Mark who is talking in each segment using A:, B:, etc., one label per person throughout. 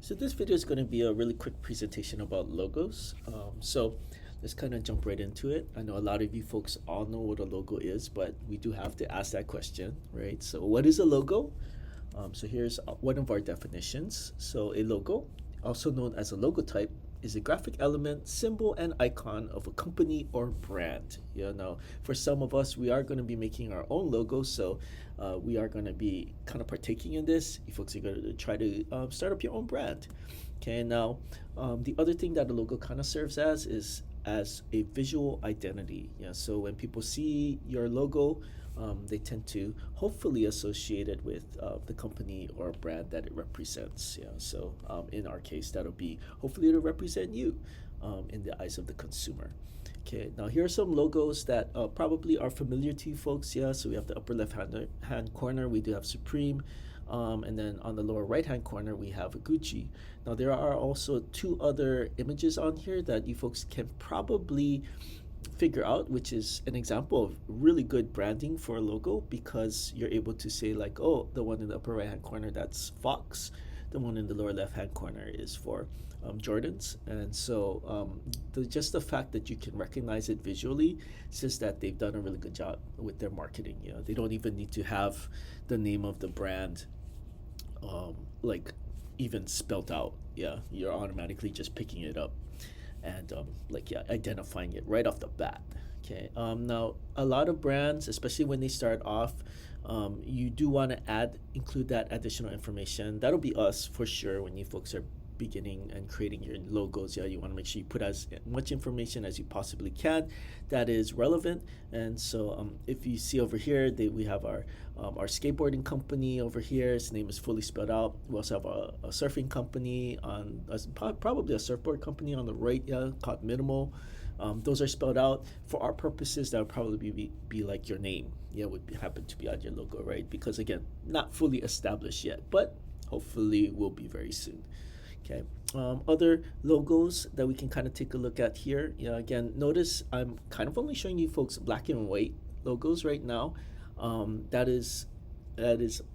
A: So this video is going to be a really quick presentation about logos. So let's kind of jump right into it. I know a lot of you folks all know what a logo is, but we do have to ask that question, right? So what is a logo? So here's one of our definitions. So a logo, also known as a logotype, is a graphic element, symbol, and icon of a company or brand. For some of us, we are going to be making our own logo, so we are going to be kind of partaking in this. You folks are going to try to start up your own brand. Okay, now the other thing that a logo kind of serves as is as a visual identity. Yeah, so when people see your logo, they tend to hopefully associate it with the company or brand that it represents. Yeah, so in our case, that'll be hopefully to represent you in the eyes of the consumer. Okay, now here are some logos that probably are familiar to you folks. Yeah, so we have the upper left hand corner, we do have Supreme. And then on the lower right hand corner, we have Gucci. Now, there are also two other images on here that you folks can probably figure out, which is an example of really good branding for a logo, because you're able to say, like, oh, the one in the upper right hand corner, that's Fox. The one in the lower left hand corner is for Jordans. And so just the fact that you can recognize it visually says that they've done a really good job with their marketing. They don't even need to have the name of the brand like even spelt out. Yeah, you're automatically just picking it up and identifying it right off the bat. Okay. Now, a lot of brands, especially when they start off, you do want to include that additional information. That'll be us for sure when you folks are beginning and creating your logos. Yeah, you want to make sure you put as much information as you possibly can that is relevant. And so if you see over here, we have our skateboarding company over here. Its name is fully spelled out. We also have a surfing company probably a surfboard company on the right, yeah, called Minimal. Those are spelled out. For our purposes, that would probably be like your name. Yeah, would happen to be on your logo, right? Because again, not fully established yet, but hopefully will be very soon. Okay. Other logos that we can kind of take a look at here. Yeah, again, notice I'm kind of only showing you folks black and white logos right now. That is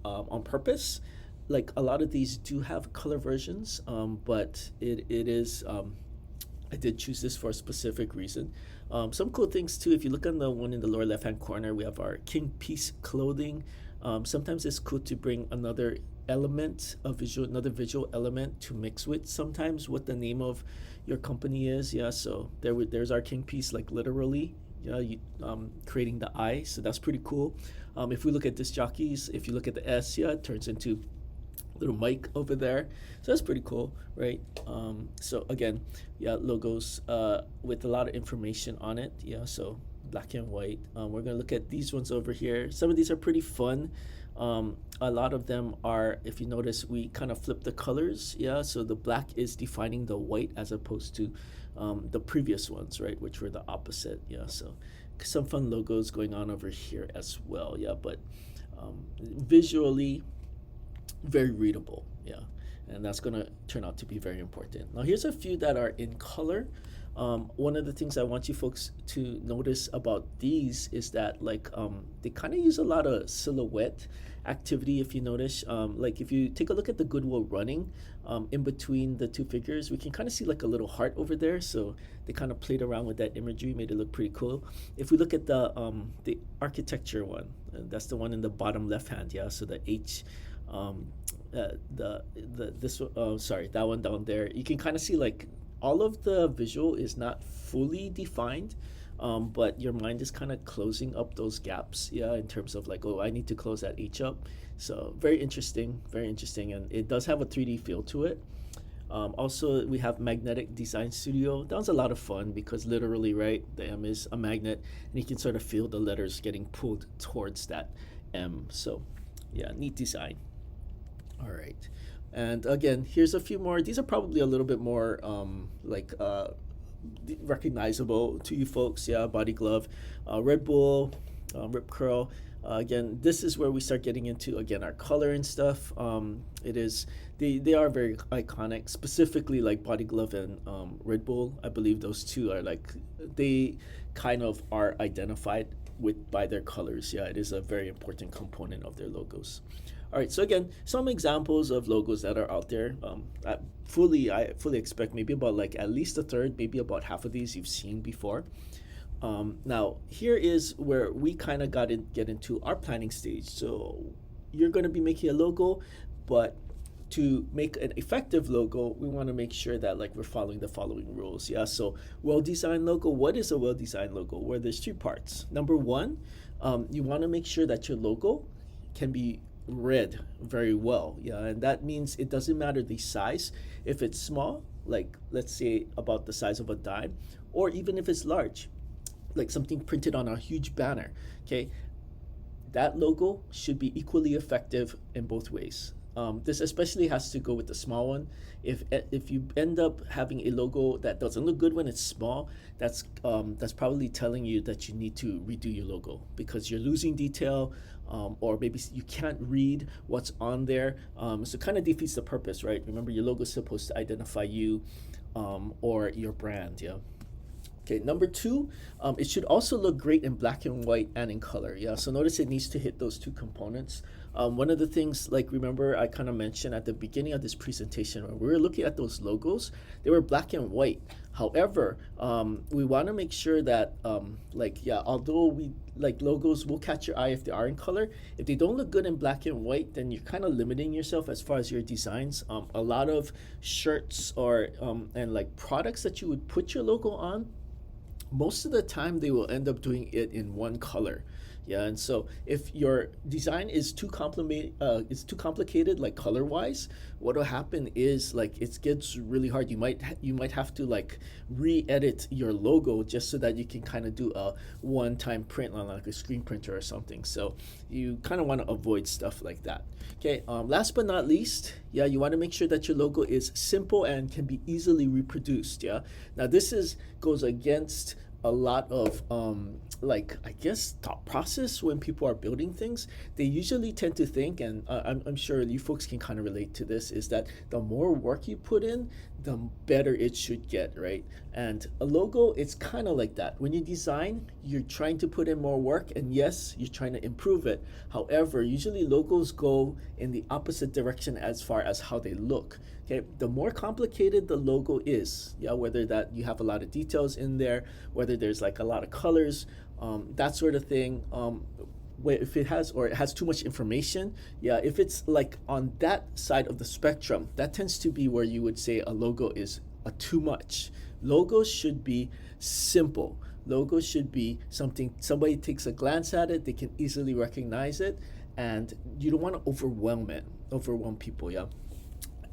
A: on purpose. Like, a lot of these do have color versions, but it is I did choose this for a specific reason. Some cool things too. If you look on the one in the lower left hand corner, we have our King Piece clothing. Sometimes it's cool to bring another visual element to mix with sometimes what the name of your company is. Yeah, so there's our King Piece, like literally. Yeah, creating the I, so that's pretty cool. If we look at disc jockeys, if you look at the S, yeah, it turns into little mic over there, so that's pretty cool, right? So again, yeah, logos with a lot of information on it. Yeah, so black and white. We're gonna look at these ones over here. Some of these are pretty fun. A lot of them are, if you notice, we kind of flip the colors. Yeah, so the black is defining the white as opposed to the previous ones, right, which were the opposite. Yeah, so some fun logos going on over here as well. Yeah, but visually very readable. Yeah, and that's going to turn out to be very important. Now, here's a few that are in color. One of the things I want you folks to notice about these is that they kind of use a lot of silhouette activity. If you notice, like if you take a look at the Goodwill running, in between the two figures, we can kind of see like a little heart over there. So they kind of played around with that imagery, made it look pretty cool. If we look at the architecture one, that's the one in the bottom left hand. Yeah, so the H. That one down there, you can kind of see like all of the visual is not fully defined, but your mind is kind of closing up those gaps, yeah, in terms of like, oh, I need to close that H up. So very interesting, and it does have a 3D feel to it. Also, we have Magnetic Design Studio. That was a lot of fun because literally, right, the M is a magnet, and you can sort of feel the letters getting pulled towards that M. So yeah, neat design. All right. And again, here's a few more. These are probably a little bit more recognizable to you folks. Yeah, Body Glove, Red Bull, Rip Curl. Again, this is where we start getting into, again, our color and stuff. They are very iconic, specifically like Body Glove and Red Bull. I believe those two are they kind of are identified by their colors. Yeah, it is a very important component of their logos. All right, so again, some examples of logos that are out there. I fully expect maybe about like at least a third, maybe about half of these you've seen before. Now, here is where we kind of get into our planning stage. So you're going to be making a logo, but to make an effective logo, we want to make sure that like we're following the following rules. Yeah. So well-designed logo. What is a well-designed logo? Well, there's three parts. Number one, you want to make sure that your logo can be read very well. Yeah, and that means it doesn't matter the size. If it's small, like let's say about the size of a dime, or even if it's large, like something printed on a huge banner. Okay, that logo should be equally effective in both ways. This especially has to go with the small one. If you end up having a logo that doesn't look good when it's small, that's probably telling you that you need to redo your logo because you're losing detail, or maybe you can't read what's on there. So it kind of defeats the purpose, right? Remember, your logo is supposed to identify you, or your brand. Yeah. Okay, number two, it should also look great in black and white and in color. Yeah, so notice it needs to hit those two components. One of the things, like remember I kind of mentioned at the beginning of this presentation, when we were looking at those logos, they were black and white. However, we want to make sure that, although we like logos will catch your eye if they are in color, if they don't look good in black and white, then you're kind of limiting yourself as far as your designs. A lot of shirts or and like products that you would put your logo on, most of the time they will end up doing it in one color. Yeah, and so if your design is too complicated, like color wise, what will happen is like it gets really hard. You might have to like re-edit your logo just so that you can kind of do a one-time print on like a screen printer or something. So you kind of want to avoid stuff like that. Okay, last but not least, yeah, you want to make sure that your logo is simple and can be easily reproduced. Yeah, now this goes against a lot of I guess thought process when people are building things. They usually tend to think, and I'm sure you folks can kind of relate to this, is that the more work you put in, the better it should get, right? And a logo, it's kind of like that. When you design, you're trying to put in more work, and yes, you're trying to improve it. However, usually logos go in the opposite direction as far as how they look. Okay, the more complicated the logo is, yeah, whether that you have a lot of details in there, whether there's like a lot of colors, that sort of thing. If it has too much information, yeah, if it's like on that side of the spectrum, that tends to be where you would say a logo is too much. Logos should be simple. Logos should be something somebody takes a glance at it, they can easily recognize it, and you don't want to overwhelm people. Yeah.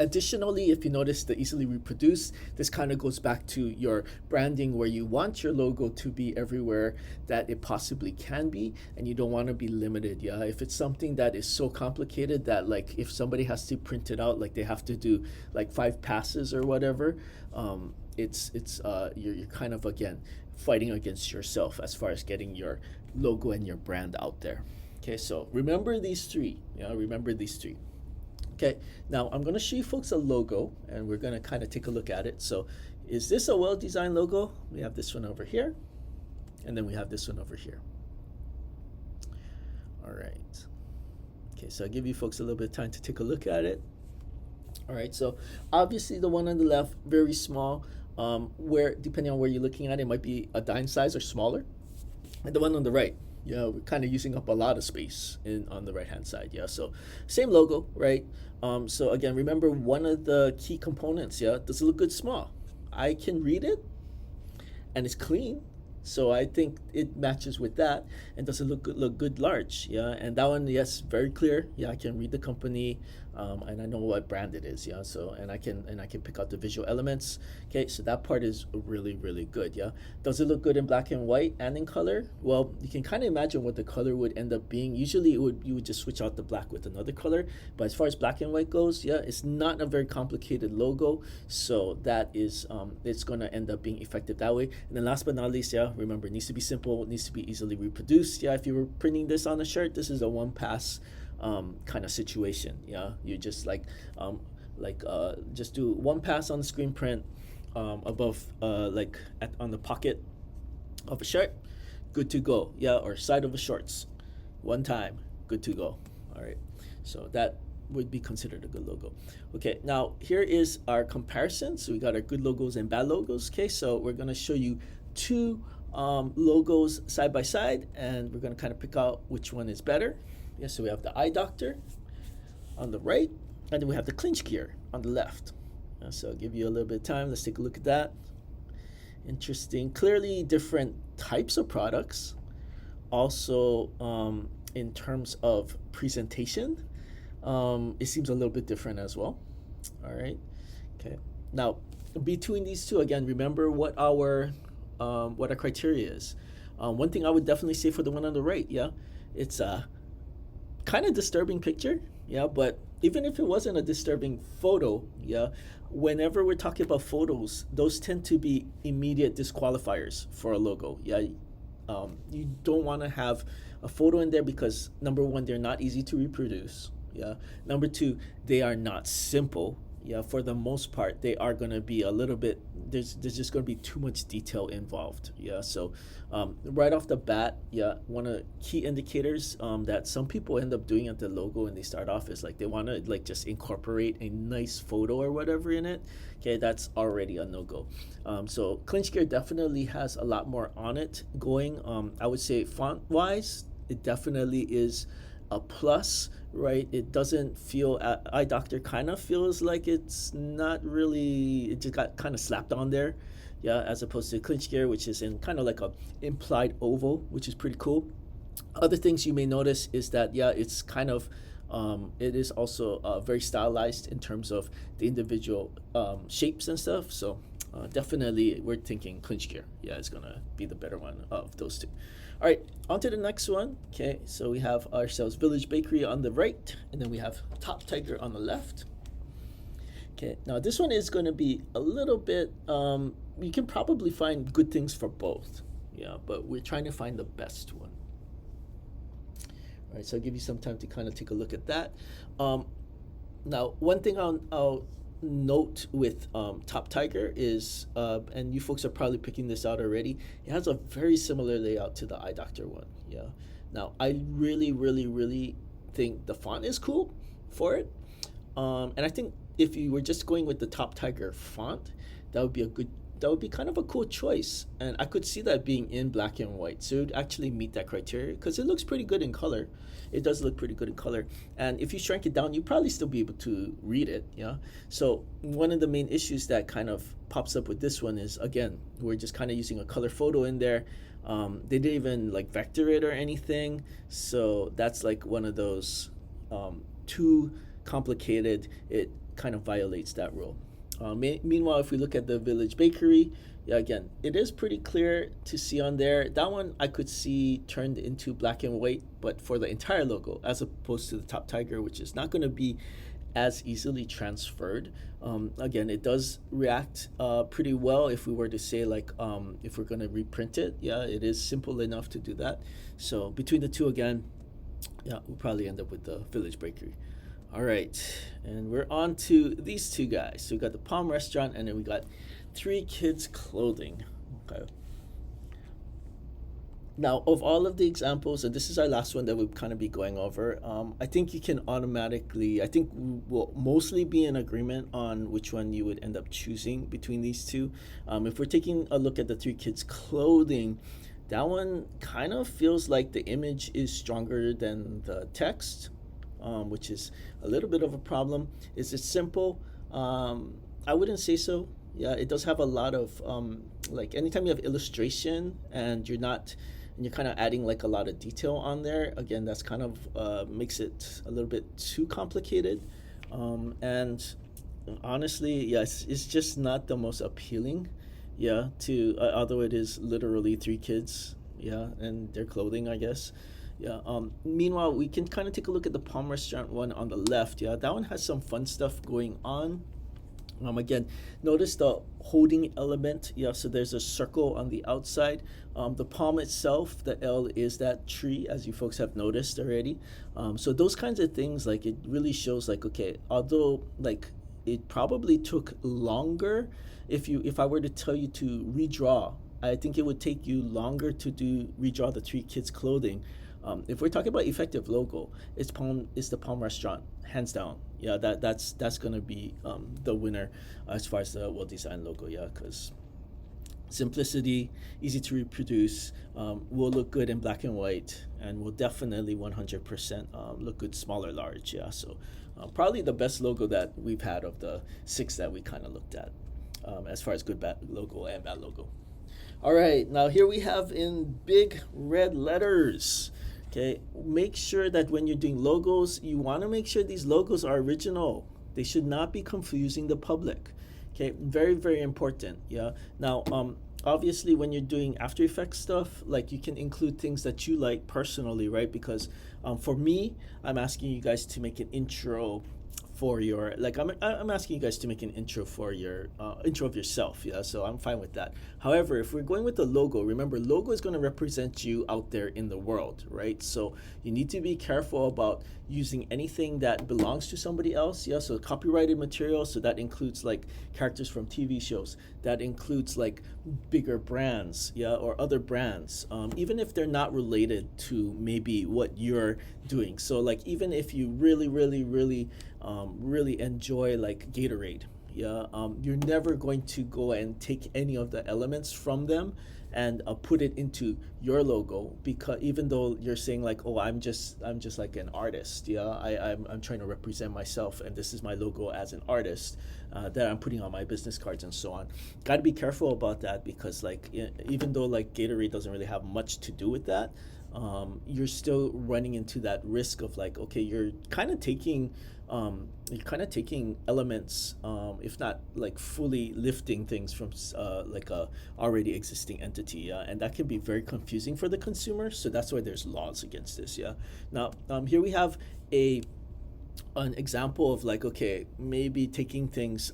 A: Additionally, if you notice the easily reproduced, this kind of goes back to your branding where you want your logo to be everywhere that it possibly can be, and you don't want to be limited. Yeah, if it's something that is so complicated that like if somebody has to print it out, like they have to do like 5 passes or whatever, you're kind of again fighting against yourself as far as getting your logo and your brand out there. Okay, so remember these three. Yeah, remember these three. Okay, now I'm going to show you folks a logo, and we're going to kind of take a look at it. So is this a well-designed logo? We have this one over here, and then we have this one over here. All right. Okay, so I'll give you folks a little bit of time to take a look at it. All right, so obviously the one on the left, very small, where depending on where you're looking at, it might be a dime size or smaller. And the one on the right, yeah, we're kind of using up a lot of space on the right hand side. Yeah, so same logo, right? So again, remember one of the key components. Yeah, does it look good small? I can read it, and it's clean, so I think it matches with that. And does it look good large? Yeah, and that one, yes, very clear. Yeah, I can read the company, and I know what brand it is. Yeah, so and I can pick out the visual elements. Okay, so that part is really good. Yeah, does it look good in black and white and in color? Well, you can kind of imagine what the color would end up being. Usually, you would just switch out the black with another color. But as far as black and white goes, yeah, it's not a very complicated logo, so that is it's going to end up being effective that way. And then last but not least, yeah, remember it needs to be simple, it needs to be easily reproduced. Yeah, if you were printing this on a shirt, this is a one pass kind of situation. Yeah, you just just do one pass on the screen print above on the pocket of a shirt, good to go. Yeah, or side of a shorts, one time, good to go. All right, So that would be considered a good logo. Okay, now here is our comparison. So we got our good logos and bad logos. Okay, so we're gonna show you two logos side by side, and we're gonna kind of pick out which one is better. Yeah, so we have the eye doctor on the right, and then we have the clinch gear on the left. So I'll give you a little bit of time. Let's take a look at that. Interesting. Clearly different types of products. Also, in terms of presentation, it seems a little bit different as well. All right. Okay. Now, between these two, again, remember what our criteria is. One thing I would definitely say for the one on the right, yeah, it's a kind of disturbing picture, yeah, but even if it wasn't a disturbing photo, yeah, whenever we're talking about photos, those tend to be immediate disqualifiers for a logo, yeah. You don't want to have a photo in there because number one, they're not easy to reproduce, yeah. Number two, they are not simple. Yeah, for the most part, they are going to be a little bit, there's just going to be too much detail involved. Yeah, so right off the bat, yeah, one of the key indicators that some people end up doing at the logo when they start off is like they want to like just incorporate a nice photo or whatever in it. Okay, that's already a no-go. So Clinch Gear definitely has a lot more on it going. I would say font-wise, it definitely is a plus, right? It doesn't feel, eye doctor kind of feels like it's not really, it just got kind of slapped on there, yeah, as opposed to clinch gear, which is in kind of like a implied oval, which is pretty cool. Other things you may notice is that, yeah, it's kind of it is also very stylized in terms of the individual shapes and stuff. So definitely we're thinking clinch gear, yeah, is gonna be the better one of those two. All right, on to the next one. Okay, so we have ourselves Village Bakery on the right, and then we have Top Tiger on the left. Okay, now this one is going to be a little bit, you can probably find good things for both, yeah, but we're trying to find the best one. All right, so I'll give you some time to kind of take a look at that. Now, one thing I'll note with Top Tiger is, and you folks are probably picking this out already, it has a very similar layout to the Eye Doctor one. Yeah. Now, I really think the font is cool for it. And I think if you were just going with the Top Tiger font, that would be kind of a cool choice. And I could see that being in black and white. So it would actually meet that criteria because it looks pretty good in color. It does look pretty good in color. And if you shrank it down, you'd probably still be able to read it, yeah? So one of the main issues that kind of pops up with this one is, again, we're just kind of using a color photo in there. They didn't even like vector it or anything. So that's like one of those too complicated. It kind of violates that rule. Meanwhile, if we look at the Village Bakery, yeah, again, it is pretty clear to see on there. That one I could see turned into black and white, but for the entire logo, as opposed to the Top Tiger, which is not going to be as easily transferred. Again, it does react pretty well if we were to say like, if we're going to reprint it, yeah, it is simple enough to do that. So between the two, again, yeah, we'll probably end up with the Village Bakery. All right, and we're on to these two guys. So we got the Palm Restaurant, and then we got Three Kids Clothing. Okay. Now, of all of the examples, and this is our last one that we'll kind of be going over, I think you can automatically, I think we'll mostly be in agreement on which one you would end up choosing between these two. If we're taking a look at the Three Kids Clothing, that one kind of feels like the image is stronger than the text. Which is a little bit of a problem. Is it simple? I wouldn't say so. Yeah, it does have a lot of like anytime you have illustration and you're kind of adding like a lot of detail on there. Again, that's kind of makes it a little bit too complicated. And honestly, yes, it's just not the most appealing. Yeah, to although it is literally three kids. Yeah, and their clothing, I guess. Yeah. Meanwhile, we can kind of take a look at the Palm Restaurant one on the left. Yeah, that one has some fun stuff going on. Again, notice the holding element. Yeah, so there's a circle on the outside. The palm itself, the L is that tree, as you folks have noticed already. So those kinds of things, like it really shows like, okay, although like it probably took longer, if I were to tell you to redraw, I think it would take you longer to redraw the Three Kids Clothing. If we're talking about effective logo, it's the Palm Restaurant, hands down. Yeah, that's gonna be the winner as far as the well-designed logo. Yeah, because simplicity, easy to reproduce, will look good in black and white, and will definitely 100% look good small or large. Yeah, so probably the best logo that we've had of the six that we kind of looked at, as far as good bad logo and bad logo. All right, now here we have in big red letters. Okay, make sure that when you're doing logos, you want to make sure these logos are original. They should not be confusing the public. Okay, very, very important. Yeah. Now, obviously, when you're doing After Effects stuff, like you can include things that you like personally, right? Because for me, I'm asking you guys to make an intro for your like I'm asking you guys to make an intro for your intro of yourself. Yeah, so I'm fine with that. However, if we're going with the logo, remember logo is going to represent you out there in the world, right? So you need to be careful about using anything that belongs to somebody else. Yeah, so copyrighted material, so that includes like characters from TV shows, that includes like bigger brands, yeah, or other brands, even if they're not related to maybe what you're doing. So like even if you really enjoy like Gatorade, yeah, you're never going to go and take any of the elements from them and put it into your logo, because even though you're saying like, oh, I'm just like an artist, yeah, I'm trying to represent myself and this is my logo as an artist, that I'm putting on my business cards and so on. Got to be careful about that, because like even though like Gatorade doesn't really have much to do with that, you're still running into that risk of like, okay, you're kind of taking elements, if not like fully lifting things from like a already existing entity, yeah, and that can be very confusing for the consumer. So that's why there's laws against this, yeah. Now, here we have an example of like, okay, maybe taking things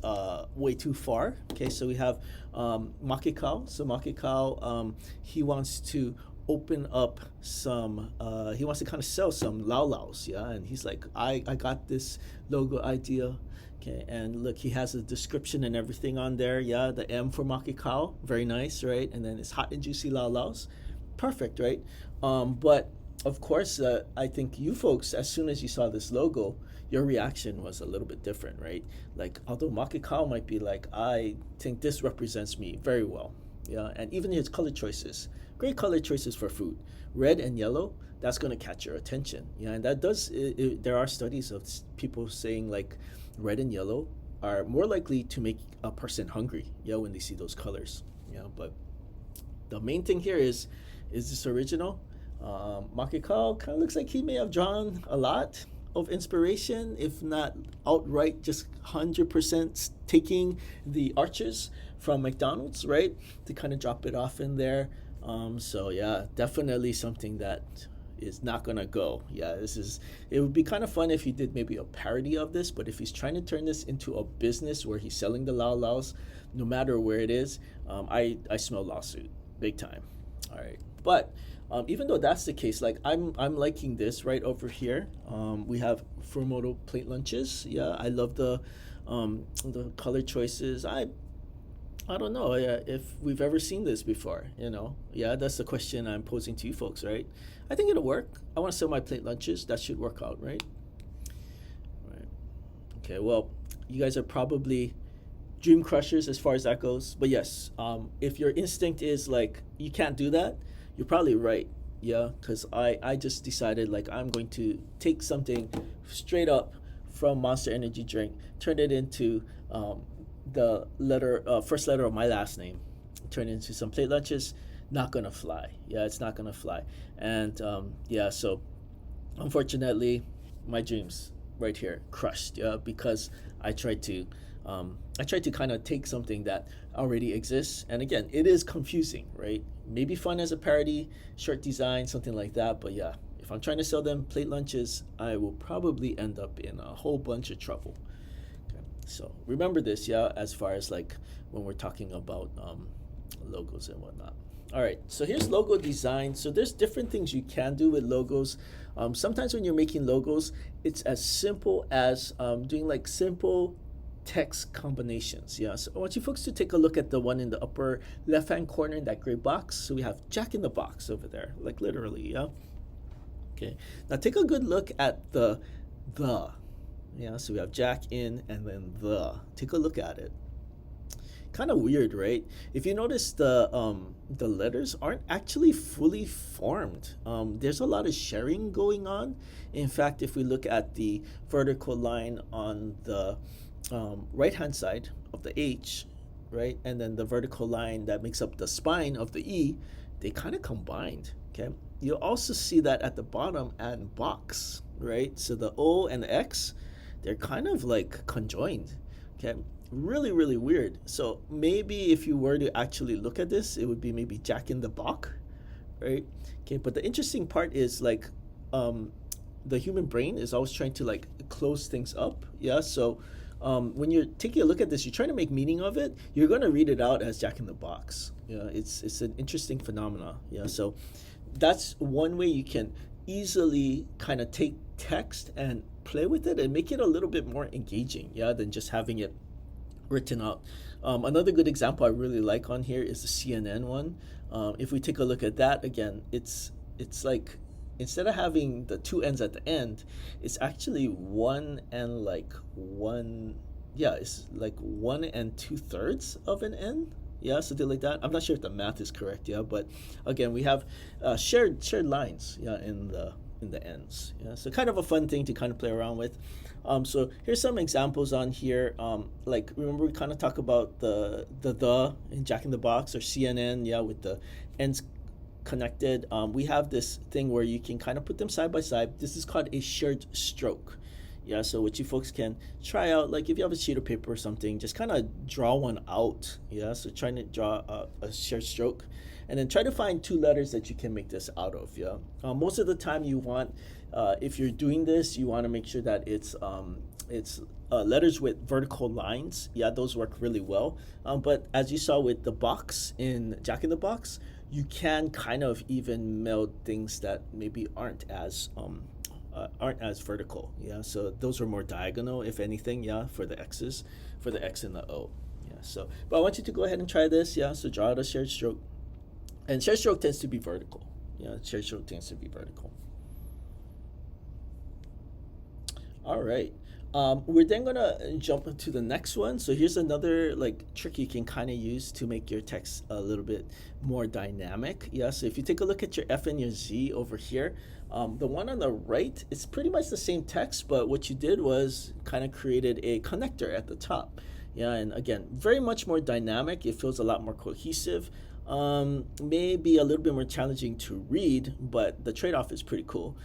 A: way too far. Okay, so we have Makikao. So Makikao, he wants to open up some he wants to kind of sell some Lao Laos, yeah, and he's like, I got this logo idea. Okay, and look, he has a description and everything on there, yeah, the M for Makikao, very nice, right? And then it's hot and juicy Lao Laos, perfect, right? But of course, I think you folks, as soon as you saw this logo, your reaction was a little bit different, right? Like, although Makikao might be like, I think this represents me very well, yeah, and even his color choices, great color choices for food, red and yellow, that's going to catch your attention, yeah, and that does there are studies of people saying like red and yellow are more likely to make a person hungry, yeah, when they see those colors, yeah. But the main thing here is this original? Makikao kind of looks like he may have drawn a lot of inspiration, if not outright just 100% taking the arches from McDonald's, right, to kind of drop it off in there. So yeah, definitely something that is not gonna go. Yeah, it would be kind of fun if he did maybe a parody of this, but if he's trying to turn this into a business where he's selling the Lao Laos, no matter where it is, I smell lawsuit big time. All right, but even though that's the case, like I'm liking this right over here. We have Furumoto plate lunches. Yeah, I love the color choices. I don't know if we've ever seen this before, you know. Yeah, that's the question I'm posing to you folks, right? I think it'll work. I want to sell my plate lunches. That should work out, right? Right. Okay, well, you guys are probably dream crushers as far as that goes. But yes, if your instinct is like, you can't do that, you're probably right. Yeah, because I just decided like I'm going to take something straight up from Monster Energy drink, turn it into the first letter of my last name, turn it into some plate lunches. Not gonna fly. Yeah, it's not gonna fly. And yeah, so unfortunately, my dreams right here crushed. Yeah, because I tried to kind of take something that already exists, and again, it is confusing, right? Maybe fun as a parody, short design, something like that. But yeah, if I'm trying to sell them plate lunches, I will probably end up in a whole bunch of trouble. So remember this, yeah, as far as like when we're talking about logos and whatnot. All right, so here's logo design. So there's different things you can do with logos. Sometimes when you're making logos, it's as simple as doing like simple text combinations. Yeah, so I want you folks to take a look at the one in the upper left-hand corner in that gray box. So we have Jack in the Box over there, like literally, yeah. Okay. Now take a good look at the. Yeah, so we have Jack in and then the. Take a look at it. Kind of weird, right? If you notice, the letters aren't actually fully formed. There's a lot of sharing going on. In fact, if we look at the vertical line on the right hand side of the H, right, and then the vertical line that makes up the spine of the E, they kind of combined. Okay, you'll also see that at the bottom and box, right? So the O and the X, they're kind of like conjoined. Okay, really, really weird. So maybe if you were to actually look at this, it would be maybe Jack in the Box, right? Okay, but the interesting part is like, um, the human brain is always trying to like close things up. Yeah, so when you're taking a look at this, you're trying to make meaning of it. You're going to read it out as Jack in the Box. Yeah, it's an interesting phenomena. Yeah, so that's one way you can easily kind of take text and play with it and make it a little bit more engaging. Yeah, than just having it written out. Another good example I really like on here is the CNN one. If we take a look at that again, it's like instead of having the two ends at the end, it's actually one and like one. Yeah, it's like one and two thirds of an N. Yeah, something like that. I'm not sure if the math is correct. Yeah, but again, we have shared lines. Yeah, in the ends. Yeah, so kind of a fun thing to kind of play around with. So here's some examples on here. Like remember we kind of talk about the in Jack in the Box or CNN. Yeah, with the ends connected. We have this thing where you can kind of put them side by side. This is called a shared stroke. Yeah, so what you folks can try out, like if you have a sheet of paper or something, just kind of draw one out. Yeah, so trying to draw a shared stroke, and then try to find two letters that you can make this out of. Yeah, most of the time you want, if you're doing this, you want to make sure that it's letters with vertical lines. Yeah, those work really well. But as you saw with the box in Jack in the Box, you can kind of even meld things that maybe aren't as vertical. Yeah, so those are more diagonal, if anything. Yeah, for the X's, for the X and the O. Yeah, so but I want you to go ahead and try this. Yeah, so draw out a shared stroke, and shared stroke tends to be vertical. Yeah, shared stroke tends to be vertical. All right. We're then gonna jump into the next one. So here's another like trick you can kind of use to make your text a little bit more dynamic. Yeah. So if you take a look at your F and your Z over here, the one on the right, it's pretty much the same text, but what you did was kind of created a connector at the top. Yeah, and again, very much more dynamic. It feels a lot more cohesive. Maybe a little bit more challenging to read, but the trade-off is pretty cool.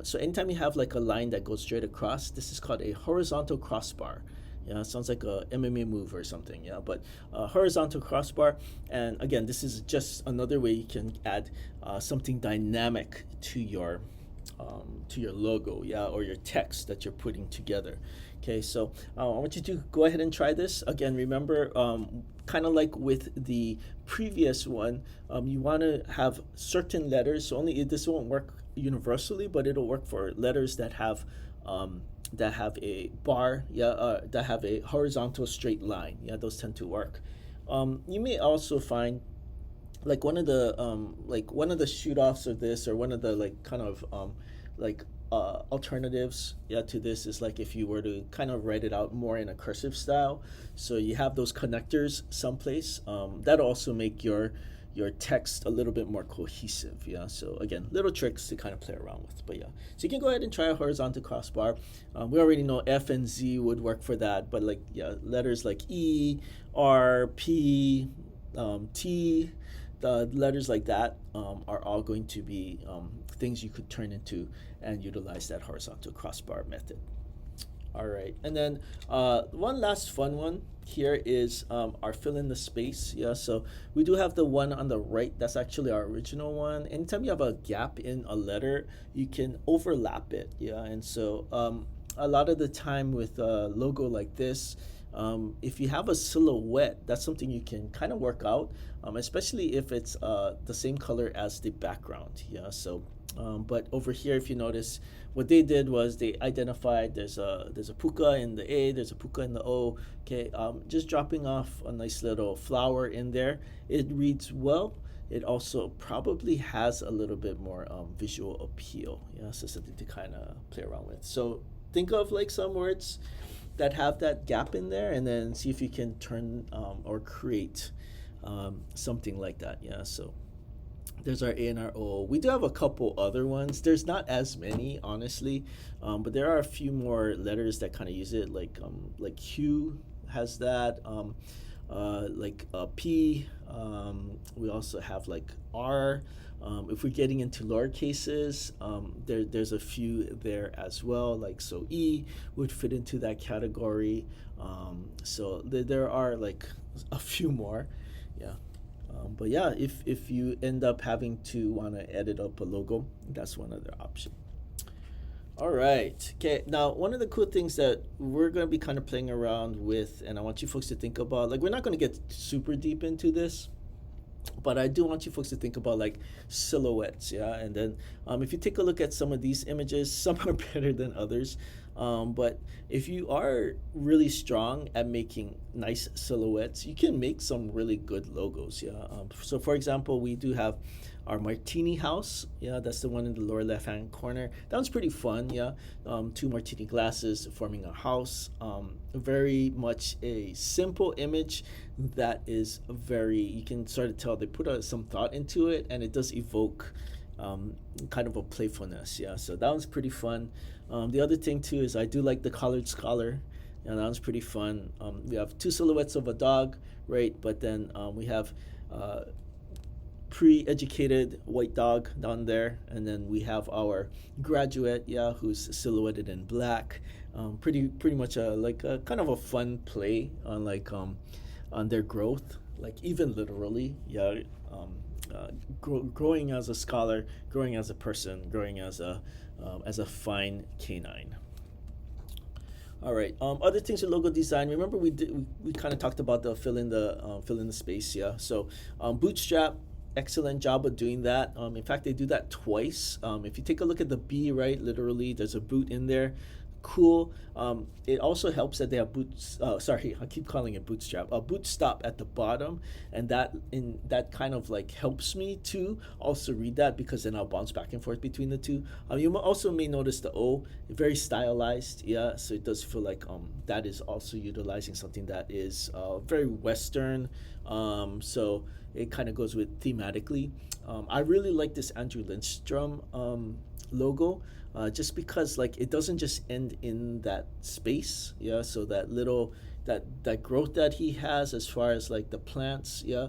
A: So anytime you have like a line that goes straight across, this is called a horizontal crossbar. Yeah, it sounds like a MMA move or something. Yeah, but horizontal crossbar, and again, this is just another way you can add something dynamic to your logo, yeah, or your text that you're putting together. Okay, so I want you to go ahead and try this. Again, remember, kind of like with the previous one, you want to have certain letters. So only this won't work universally, but it'll work for letters that have a bar, yeah, that have a horizontal straight line. Yeah, those tend to work. You may also find like one of the shoot offs of this, or one of the like kind of like alternatives, yeah, to this is like if you were to kind of write it out more in a cursive style, so you have those connectors someplace. That'll also make your text a little bit more cohesive. Yeah, so again, little tricks to kind of play around with. But yeah, so you can go ahead and try a horizontal crossbar. We already know F and Z would work for that, but like, yeah, letters like E, R, P, T, the letters like that are all going to be things you could turn into and utilize that horizontal crossbar method. All right, and then one last fun one here is our fill in the space. Yeah, so we do have the one on the right. That's actually our original one. Anytime you have a gap in a letter, you can overlap it. Yeah, and so a lot of the time with a logo like this, if you have a silhouette, that's something you can kind of work out, especially if it's the same color as the background. Yeah, so but over here, if you notice, what they did was they identified there's a puka in the A, there's a puka in the O. Okay, just dropping off a nice little flower in there. It reads well. it also probably has a little bit more visual appeal. Yeah, so something to kind of play around with. So think of like some words that have that gap in there, and then see if you can turn or create something like that. Yeah, so there's our A and our O. We do have a couple other ones. There's not as many, honestly, but there are a few more letters that kind of use it. Like Q has that. P. We also have like R. If we're getting into lower cases, there's a few there as well. Like so, E would fit into that category. There are like a few more, yeah. But yeah, if you end up having to want to edit up a logo, that's one other option. All right. Okay. Now, one of the cool things that we're going to be kind of playing around with, and I want you folks to think about, like, we're not going to get super deep into this, but I do want you folks to think about like silhouettes, yeah. And then if you take a look at some of these images, some are better than others. But if you are really strong at making nice silhouettes, you can make some really good logos, yeah. So for example, we do have our martini house, yeah, that's the one in the lower left hand corner. That one's pretty fun, yeah. Two martini glasses forming a house. Very much a simple image that is very, you can sort of tell they put some thought into it, and it does evoke kind of a playfulness, yeah. So that one's pretty fun. The other thing too is I do like the collared scholar, and that one's pretty fun. We have two silhouettes of a dog, right? But then we have pre-educated white dog down there, and then we have our graduate, yeah, who's silhouetted in black. Pretty much a kind of a fun play on on their growth, like even literally, yeah. Growing as a scholar, growing as a person, growing as a fine canine. All right. Other things with logo design. Remember, we kind of talked about the fill in the space. Yeah. So Bootstrap, excellent job of doing that. In fact, they do that twice. If you take a look at the B, right, literally, there's a boot in there. Cool. It also helps that they have sorry, I keep calling it Bootstrap. Boot stop at the bottom, and that kind of like helps me to also read that, because then I'll bounce back and forth between the two. You also may notice the O, very stylized, yeah. So it does feel like that is also utilizing something that is very Western. So it kind of goes with thematically. I really like this Andrew Lindstrom logo. Just because like it doesn't just end in that space, yeah. So that little that growth that he has as far as like the plants, yeah.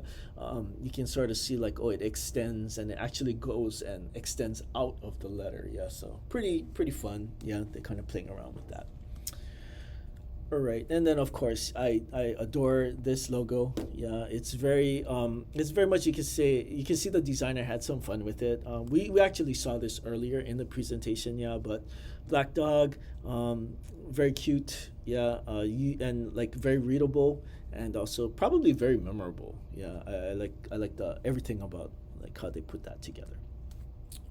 A: You can sort of see like, oh, it extends, and it actually goes and extends out of the letter, yeah. So pretty fun, yeah. They're kind of playing around with that. All right, and then of course I adore this logo. Yeah, it's very much, you can see the designer had some fun with it. We actually saw this earlier in the presentation. Yeah, but black dog, very cute. Yeah, and like very readable, and also probably very memorable. Yeah, I like the everything about like how they put that together.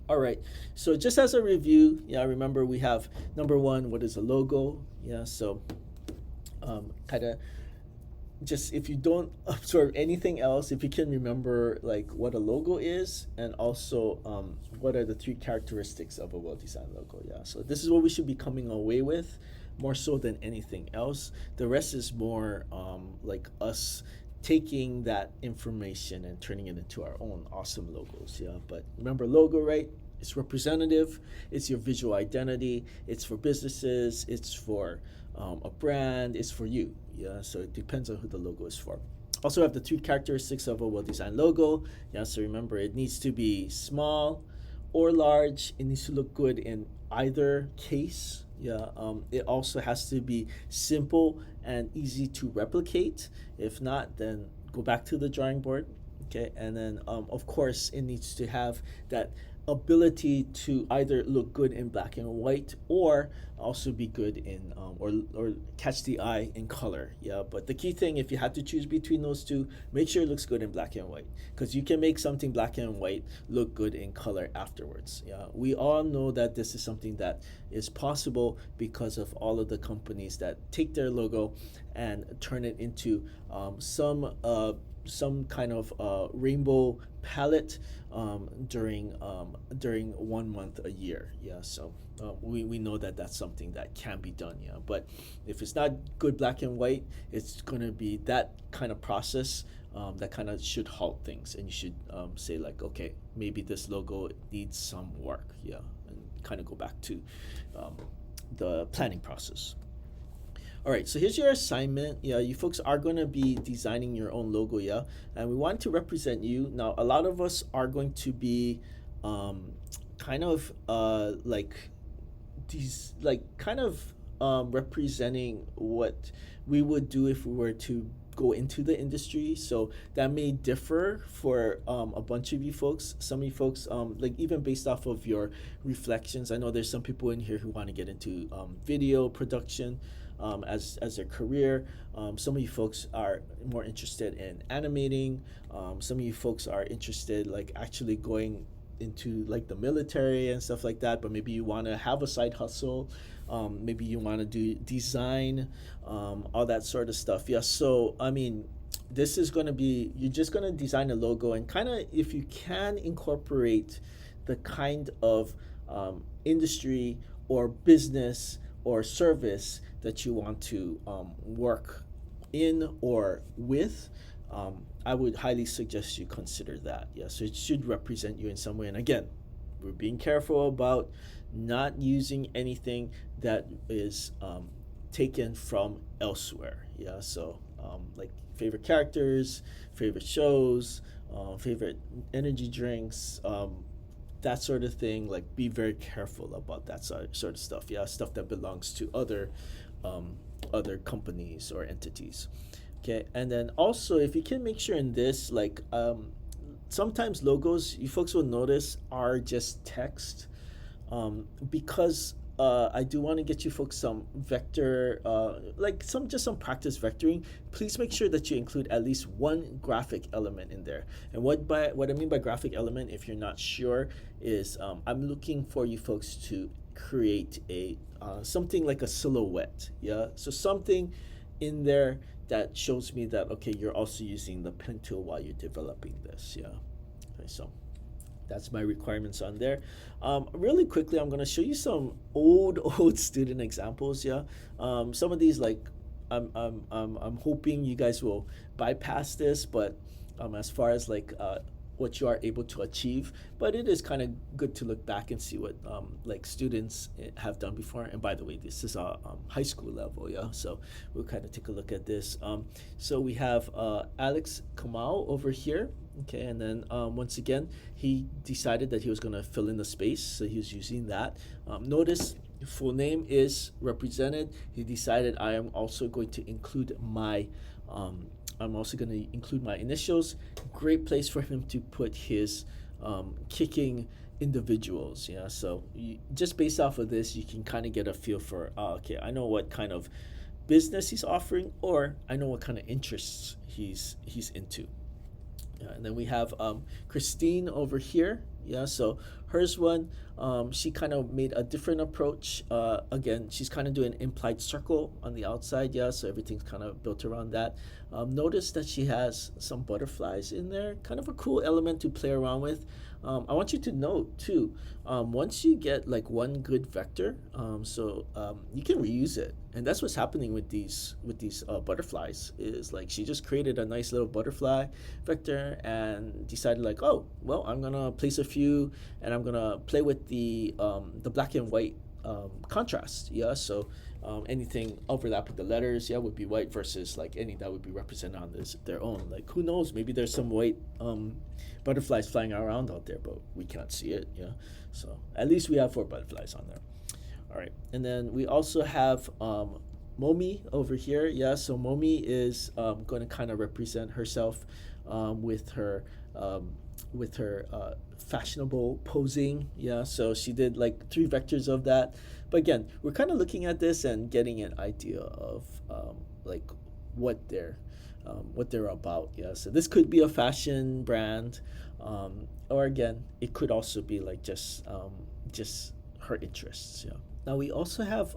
A: All right, so just as a review, yeah, remember we have number one, what is a logo? Yeah, so kind of just, if you don't absorb anything else, if you can remember like what a logo is, and also what are the three characteristics of a well-designed logo. Yeah, so this is what we should be coming away with more so than anything else. The rest is more like us taking that information and turning it into our own awesome logos. Yeah, but remember, logo, right? It's representative. It's your visual identity. It's for businesses. It's for a brand. It's for you. Yeah, so it depends on who the logo is for. Also have the three characteristics of a well-designed logo. Yeah, so remember, it needs to be small or large. It needs to look good in either case. Yeah, it also has to be simple and easy to replicate. If not, then go back to the drawing board. Okay, and then of course it needs to have that ability to either look good in black and white, or also be good in or catch the eye in color. Yeah, but the key thing, if you had to choose between those two, make sure it looks good in black and white, because you can make something black and white look good in color afterwards. Yeah, we all know that this is something that is possible because of all of the companies that take their logo and turn it into some kind of rainbow palette during 1 month a year. Yeah, so we know that that's something that can be done. Yeah, but if it's not good black and white, it's going to be that kind of process that kind of should halt things, and you should say like, okay, maybe this logo needs some work. Yeah, and kind of go back to um, the planning process. All right, so here's your assignment. Yeah, you folks are going to be designing your own logo, yeah, and we want to represent you. Now, a lot of us are going to be kind of like these, like kind of representing what we would do if we were to go into the industry. So that may differ for a bunch of you folks. Some of you folks, like even based off of your reflections, I know there's some people in here who want to get into video production as their career. Some of you folks are more interested in animating. Some of you folks are interested like actually going into like the military and stuff like that, but maybe you want to have a side hustle. Maybe you want to do design, all that sort of stuff. Yeah, so I mean, this is going to be, you're just going to design a logo and kind of, if you can, incorporate the kind of industry or business or service that you want to work in or with. I would highly suggest you consider that. Yeah, so it should represent you in some way. And again, we're being careful about not using anything that is taken from elsewhere. Yeah, so like favorite characters, favorite shows, favorite energy drinks, that sort of thing. Like, be very careful about that sort of stuff. Yeah, stuff that belongs to other companies or entities. Okay, and then also if you can make sure in this, like sometimes logos, you folks will notice, are just text, because I do want to get you folks some vector, like some practice vectoring. Please make sure that you include at least one graphic element in there. And what I mean by graphic element, if you're not sure, is I'm looking for you folks to create a something like a silhouette. Yeah, so something in there that shows me that, okay, you're also using the pen tool while you're developing this. Yeah, okay, so that's my requirements on there. Really quickly, I'm gonna show you some old student examples. Yeah, some of these, like, I'm hoping you guys will bypass this, but as far as like what you are able to achieve, but it is kind of good to look back and see what like students have done before. And by the way, this is a high school level, yeah. So we'll kind of take a look at this. So we have Alex Kamau over here. Okay, and then once again, he decided that he was going to fill in the space, so he was using that. Notice full name is represented. He decided I am also going to include my initials. Great place for him to put his kicking individuals. Yeah, so just based off of this, you can kind of get a feel for, okay, I know what kind of business he's offering, or I know what kind of interests he's into. Yeah, and then we have Christine over here. Yeah, so hers one, she kind of made a different approach. Again, she's kind of doing an implied circle on the outside. Yeah, so everything's kind of built around that. Notice that she has some butterflies in there, kind of a cool element to play around with. I want you to note too, once you get like one good vector, you can reuse it, and that's what's happening with these butterflies. Is like she just created a nice little butterfly vector and decided like, oh well, I'm gonna place a few, and I'm gonna play with the black and white contrast. Yeah, so anything overlapping the letters, yeah, would be white, versus like any that would be represented on their own. Like, who knows, maybe there's some white butterflies flying around out there, but we can't see it. Yeah, so at least we have 4 butterflies on there. All right, and then we also have Momi over here. Yeah, so Momi is going to kind of represent herself with her fashionable posing. Yeah, so she did like 3 vectors of that. But again, we're kind of looking at this and getting an idea of like what they're about. Yeah, so this could be a fashion brand, or again, it could also be like just her interests. Yeah. Now we also have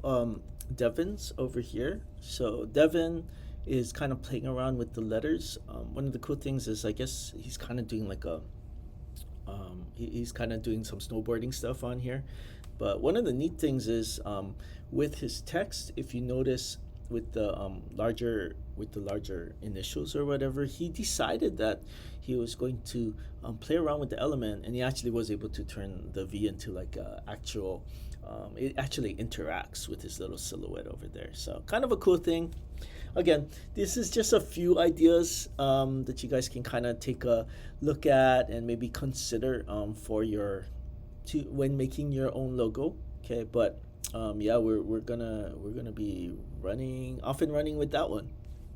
A: Devin's over here. So Devin is kind of playing around with the letters. One of the cool things is I guess he's kind of doing like a he's kind of doing some snowboarding stuff on here. But one of the neat things is with his text, if you notice with the larger initials or whatever, he decided that he was going to play around with the element, and he actually was able to turn the V into like a actual. It actually interacts with his little silhouette over there. So kind of a cool thing. Again, this is just a few ideas that you guys can kind of take a look at and maybe consider for your to when making your own logo. Okay, but yeah, we're gonna be running off and running with that one.